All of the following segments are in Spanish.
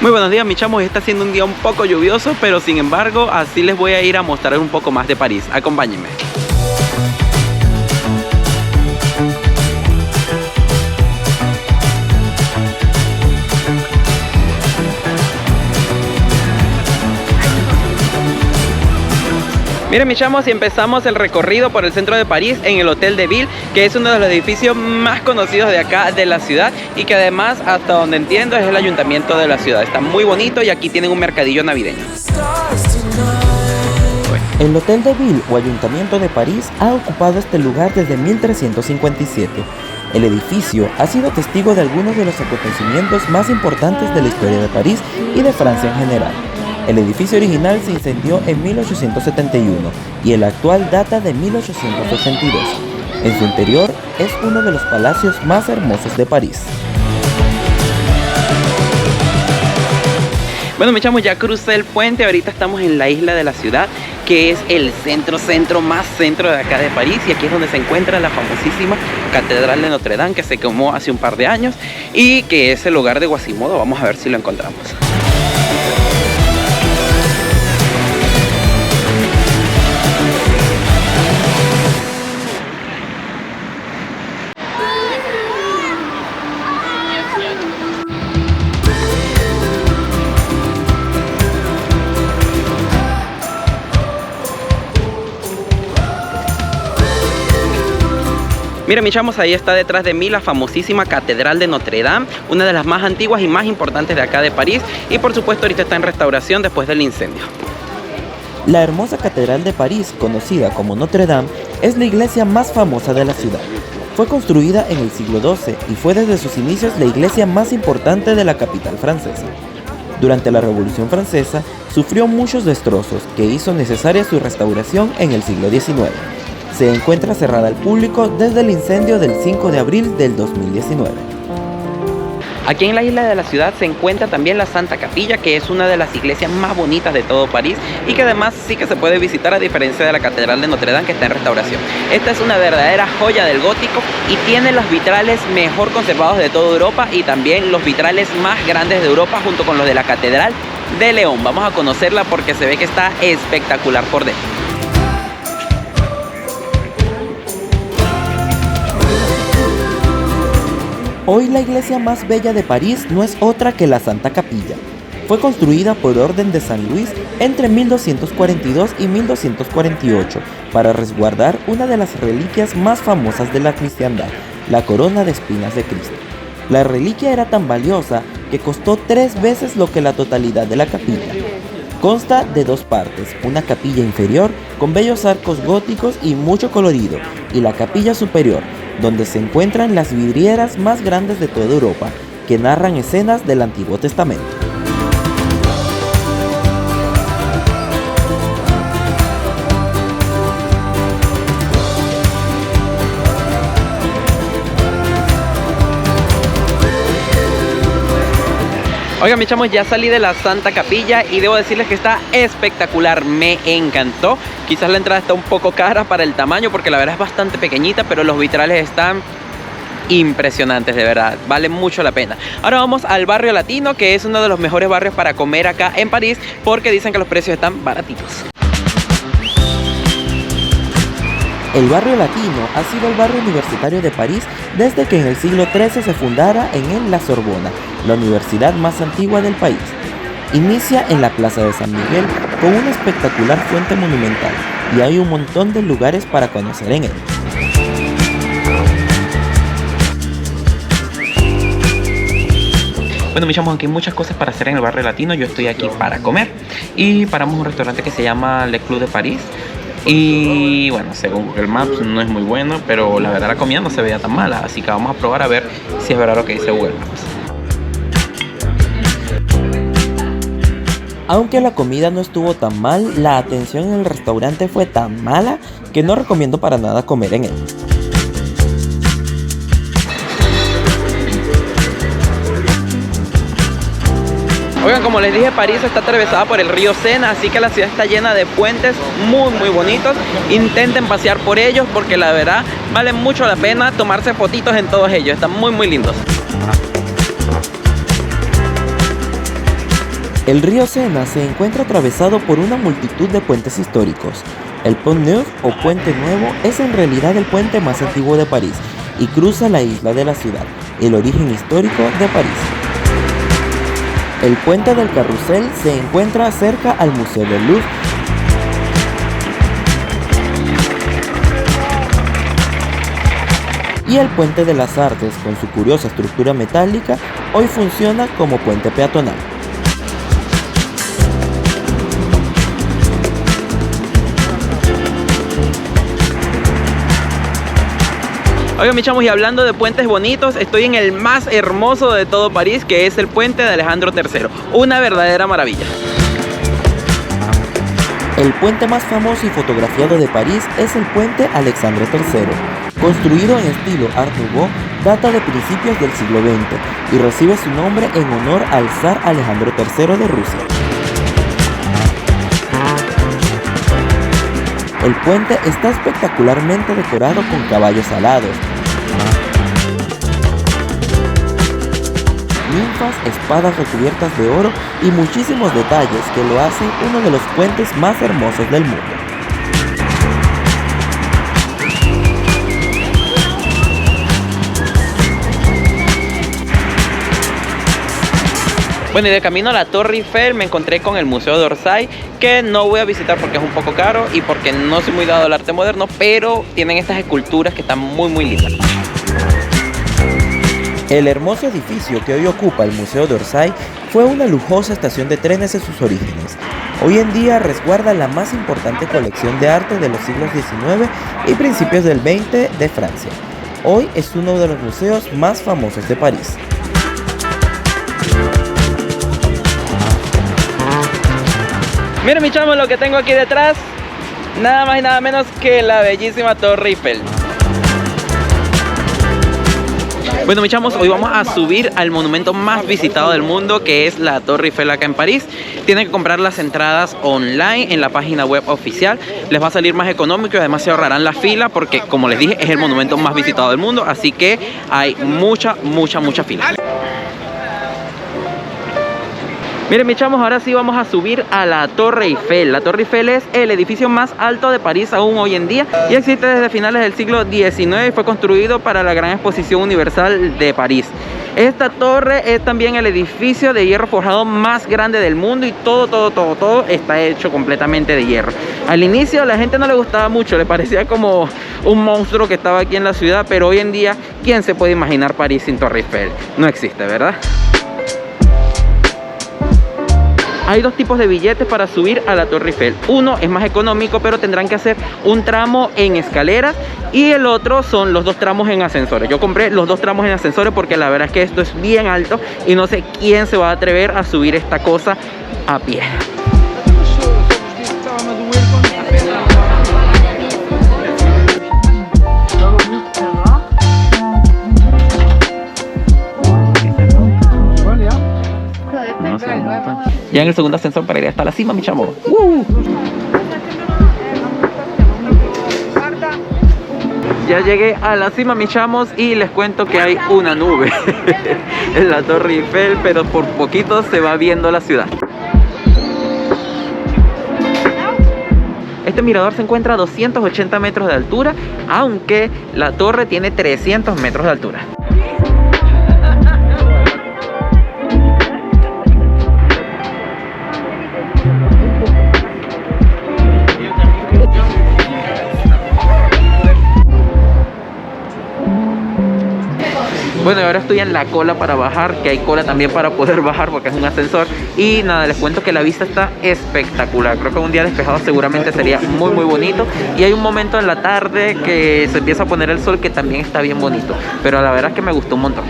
Muy buenos días, mis chamos. Está siendo un día un poco lluvioso, pero sin embargo, así les voy a ir a mostrar un poco más de París. Acompáñenme. Miren, mis chamos, y empezamos el recorrido por el centro de París en el Hotel de Ville, que es uno de los edificios más conocidos de acá de la ciudad y que además, hasta donde entiendo, es el ayuntamiento de la ciudad. Está muy bonito y aquí tienen un mercadillo navideño. El Hotel de Ville o Ayuntamiento de París ha ocupado este lugar desde 1357. El edificio ha sido testigo de algunos de los acontecimientos más importantes de la historia de París y de Francia en general. El edificio original se incendió en 1871 y el actual data de 1882. En su interior es uno de los palacios más hermosos de París. Bueno, mis chamos, ya crucé el puente. Ahorita estamos en la isla de la ciudad, que es el centro más centro de acá de París, y aquí es donde se encuentra la famosísima Catedral de Notre Dame, que se quemó hace un par de años y que es el hogar de Quasimodo. Vamos a ver si lo encontramos. Miren, mis chamos, ahí está detrás de mí la famosísima Catedral de Notre Dame, una de las más antiguas y más importantes de acá de París, y por supuesto ahorita está en restauración después del incendio. La hermosa Catedral de París, conocida como Notre Dame, es la iglesia más famosa de la ciudad. Fue construida en el siglo XII y fue desde sus inicios la iglesia más importante de la capital francesa. Durante la Revolución Francesa sufrió muchos destrozos que hizo necesaria su restauración en el siglo XIX. Se encuentra cerrada al público desde el incendio del 5 de abril del 2019. Aquí en la isla de la ciudad se encuentra también la Santa Capilla, que es una de las iglesias más bonitas de todo París y que además sí que se puede visitar, a diferencia de la Catedral de Notre Dame, que está en restauración. Esta es una verdadera joya del gótico y tiene los vitrales mejor conservados de toda Europa y también los vitrales más grandes de Europa, junto con los de la Catedral de León. Vamos a conocerla porque se ve que está espectacular por dentro. Hoy la iglesia más bella de París no es otra que la Santa Capilla. Fue construida por orden de San Luis entre 1242 y 1248 para resguardar una de las reliquias más famosas de la cristiandad, la corona de espinas de Cristo. La reliquia era tan valiosa que costó 3 veces lo que la totalidad de la capilla. Consta de 2 partes, una capilla inferior con bellos arcos góticos y mucho colorido, y la capilla superior, donde se encuentran las vidrieras más grandes de toda Europa, que narran escenas del Antiguo Testamento. Oigan, mis chamos, ya salí de la Santa Capilla y debo decirles que está espectacular, me encantó. Quizás la entrada está un poco cara para el tamaño, porque la verdad es bastante pequeñita, pero los vitrales están impresionantes, de verdad, vale mucho la pena. Ahora vamos al barrio latino, que es uno de los mejores barrios para comer acá en París, porque dicen que los precios están baratitos. El barrio latino ha sido el barrio universitario de París desde que en el siglo XIII se fundara en él la Sorbona, la universidad más antigua del país. Inicia en la Plaza de San Miguel con una espectacular fuente monumental y hay un montón de lugares para conocer en él. Bueno, mis chamos, aquí hay muchas cosas para hacer en el barrio latino. Yo estoy aquí para comer y paramos en un restaurante que se llama Le Club de París. Y bueno, según Google Maps no es muy bueno, pero la verdad la comida no se veía tan mala, así que vamos a probar a ver si es verdad lo que dice Google Maps. Aunque la comida no estuvo tan mal, la atención en el restaurante fue tan mala que no recomiendo para nada comer en él. Oigan, como les dije, París está atravesada por el río Sena, así que la ciudad está llena de puentes muy bonitos. Intenten pasear por ellos porque la verdad vale mucho la pena tomarse fotitos en todos ellos, están muy lindos. El río Sena se encuentra atravesado por una multitud de puentes históricos. El Pont Neuf o Puente Nuevo es en realidad el puente más antiguo de París y cruza la isla de la ciudad, el origen histórico de París. El puente del Carrousel se encuentra cerca al Museo del Louvre. Y el puente de las Artes, con su curiosa estructura metálica, hoy funciona como puente peatonal. Oigan, mis chamos, y hablando de puentes bonitos, estoy en el más hermoso de todo París, que es el puente de Alejandro III. Una verdadera maravilla. El puente más famoso y fotografiado de París es el puente Alexandre III. Construido en estilo Art Nouveau, data de principios del siglo XX y recibe su nombre en honor al zar Alejandro III de Rusia. El puente está espectacularmente decorado con caballos alados, ninfas, espadas recubiertas de oro y muchísimos detalles que lo hacen uno de los puentes más hermosos del mundo. Bueno, y de camino a la Torre Eiffel me encontré con el Museo d'Orsay, que no voy a visitar porque es un poco caro y porque no soy muy dado al arte moderno, pero tienen estas esculturas que están muy lindas. El hermoso edificio que hoy ocupa el Museo d'Orsay fue una lujosa estación de trenes en sus orígenes. Hoy en día resguarda la más importante colección de arte de los siglos XIX y principios del XX de Francia. Hoy es uno de los museos más famosos de París. Miren, mi chamo, lo que tengo aquí detrás, nada más y nada menos que la bellísima Torre Eiffel. Bueno, mis chamos, hoy vamos a subir al monumento más visitado del mundo, que es la Torre Eiffel acá en París. Tienen que comprar las entradas online en la página web oficial. Les va a salir más económico y además se ahorrarán la fila porque, como les dije, es el monumento más visitado del mundo. Así que hay mucha fila. Miren, mis chamos, ahora sí vamos a subir a la Torre Eiffel. La Torre Eiffel es el edificio más alto de París aún hoy en día y existe desde finales del siglo XIX y fue construido para la Gran Exposición Universal de París. Esta torre es también el edificio de hierro forjado más grande del mundo y todo está hecho completamente de hierro. Al inicio a la gente no le gustaba mucho, le parecía como un monstruo que estaba aquí en la ciudad, pero hoy en día, ¿quién se puede imaginar París sin Torre Eiffel? No existe, ¿verdad? Hay dos tipos de billetes para subir a la Torre Eiffel. Uno es más económico, pero tendrán que hacer un tramo en escaleras, y el otro son los dos tramos en ascensores. Yo compré los dos tramos en ascensores porque la verdad es que esto es bien alto y no sé quién se va a atrever a subir esta cosa a pie. Ya en el segundo ascensor para ir hasta la cima, mi chamo. Ya llegué a la cima, mis chamos, y les cuento que hay una nube en la Torre Eiffel, pero por poquito se va viendo la ciudad. Este mirador se encuentra a 280 metros de altura, aunque la torre tiene 300 metros de altura. Bueno, ahora estoy en la cola para bajar, que hay cola también para poder bajar porque es un ascensor. Y nada, les cuento que la vista está espectacular. Creo que un día despejado seguramente sería muy bonito. Y hay un momento en la tarde que se empieza a poner el sol que también está bien bonito. Pero la verdad es que me gustó un montón.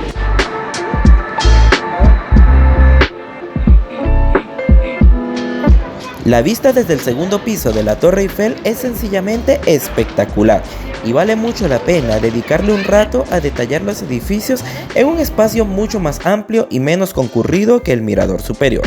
La vista desde el segundo piso de la Torre Eiffel es sencillamente espectacular y vale mucho la pena dedicarle un rato a detallar los edificios en un espacio mucho más amplio y menos concurrido que el mirador superior.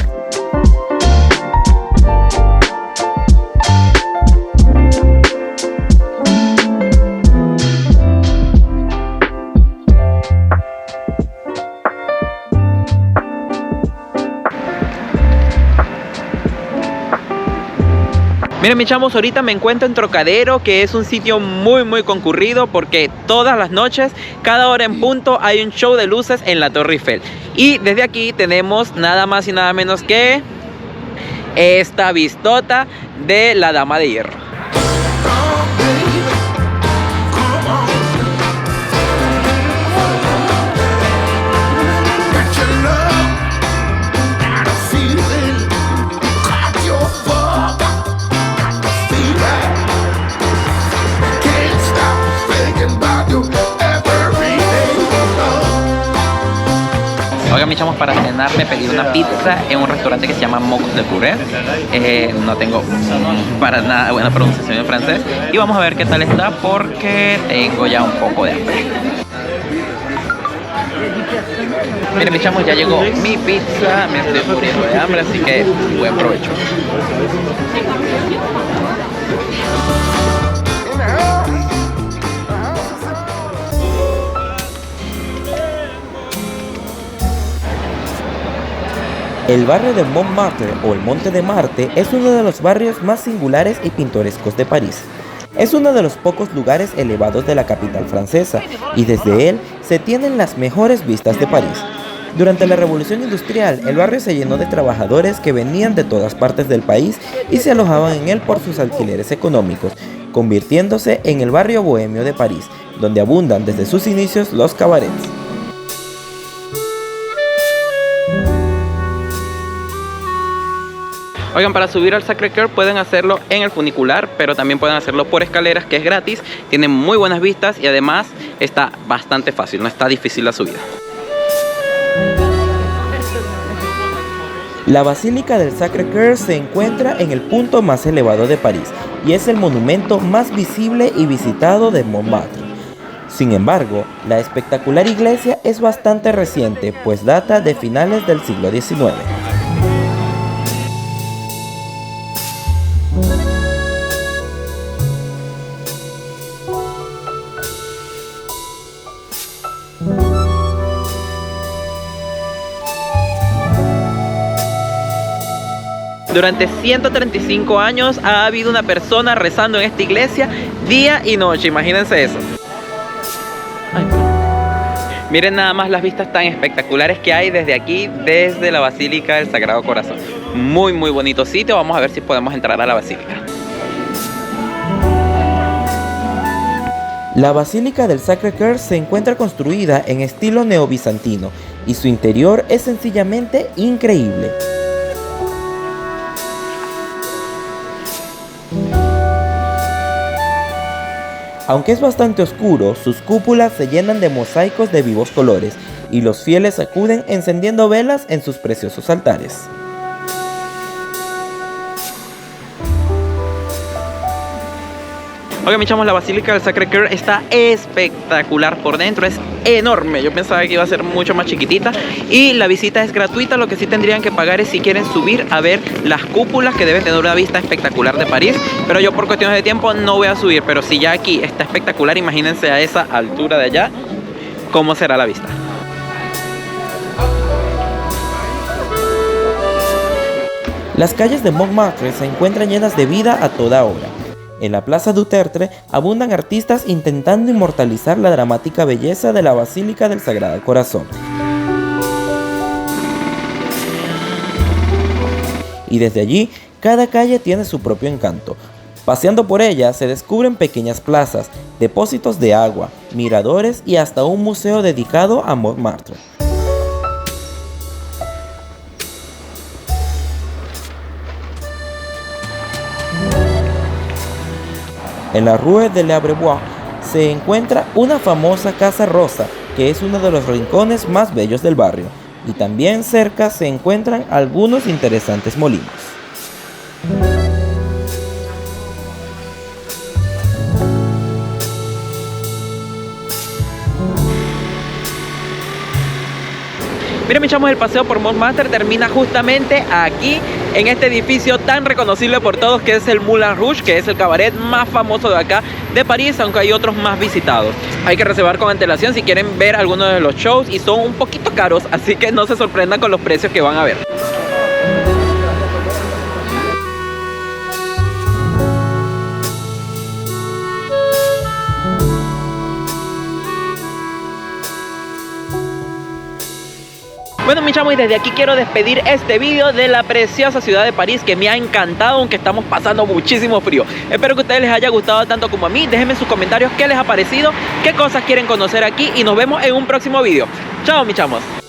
Miren mis chamos, ahorita me encuentro en Trocadero, que es un sitio muy concurrido porque todas las noches, cada hora en punto, hay un show de luces en la Torre Eiffel. Y desde aquí tenemos nada más y nada menos que esta vistota de la Dama de Hierro. Oigan, mis chamos, para cenar me pedí una pizza en un restaurante que se llama Mocos de Puré. No tengo para nada buena pronunciación en francés. Y vamos a ver qué tal está porque tengo ya un poco de hambre. Miren mis chamos, ya llegó mi pizza. Me estoy muriendo de hambre, así que buen provecho. El barrio de Montmartre o el Monte de Marte es uno de los barrios más singulares y pintorescos de París. Es uno de los pocos lugares elevados de la capital francesa y desde él se tienen las mejores vistas de París. Durante la Revolución Industrial, el barrio se llenó de trabajadores que venían de todas partes del país y se alojaban en él por sus alquileres económicos, convirtiéndose en el barrio bohemio de París, donde abundan desde sus inicios los cabarets. Oigan, para subir al Sacré-Cœur pueden hacerlo en el funicular, pero también pueden hacerlo por escaleras, que es gratis, tiene muy buenas vistas y además está bastante fácil, no está difícil la subida. La Basílica del Sacré-Cœur se encuentra en el punto más elevado de París y es el monumento más visible y visitado de Montmartre. Sin embargo, la espectacular iglesia es bastante reciente, pues data de finales del siglo XIX. Durante 135 años ha habido una persona rezando en esta iglesia día y noche, imagínense eso. Ay. Miren nada más las vistas tan espectaculares que hay desde aquí, desde la Basílica del Sagrado Corazón. Muy bonito sitio, vamos a ver si podemos entrar a la basílica. La Basílica del Sacré-Cœur se encuentra construida en estilo neobizantino y su interior es sencillamente increíble. Aunque es bastante oscuro, sus cúpulas se llenan de mosaicos de vivos colores y los fieles acuden encendiendo velas en sus preciosos altares. Oigan, mis chamos, la Basílica del Sacré-Cœur está espectacular por dentro, es enorme. Yo pensaba que iba a ser mucho más chiquitita y la visita es gratuita. Lo que sí tendrían que pagar es si quieren subir a ver las cúpulas, que deben tener una vista espectacular de París. Pero yo por cuestiones de tiempo no voy a subir, pero si ya aquí está espectacular, imagínense a esa altura de allá cómo será la vista. Las calles de Montmartre se encuentran llenas de vida a toda hora. En la Plaza du Tertre abundan artistas intentando inmortalizar la dramática belleza de la Basílica del Sagrado Corazón. Y desde allí, cada calle tiene su propio encanto. Paseando por ella se descubren pequeñas plazas, depósitos de agua, miradores y hasta un museo dedicado a Montmartre. En la Rue de l'Abreuvoir se encuentra una famosa Casa Rosa, que es uno de los rincones más bellos del barrio, y también cerca se encuentran algunos interesantes molinos. Miren, mis chamos, el paseo por Montmartre termina justamente aquí, en este edificio tan reconocible por todos, que es el Moulin Rouge, que es el cabaret más famoso de acá de París, aunque hay otros más visitados. Hay que reservar con antelación si quieren ver alguno de los shows y son un poquito caros, así que no se sorprendan con los precios que van a ver. Bueno, mis chamos, y desde aquí quiero despedir este video de la preciosa ciudad de París, que me ha encantado, aunque estamos pasando muchísimo frío. Espero que a ustedes les haya gustado tanto como a mí. Déjenme en sus comentarios qué les ha parecido, qué cosas quieren conocer aquí, y nos vemos en un próximo video. Chao, mis chamos.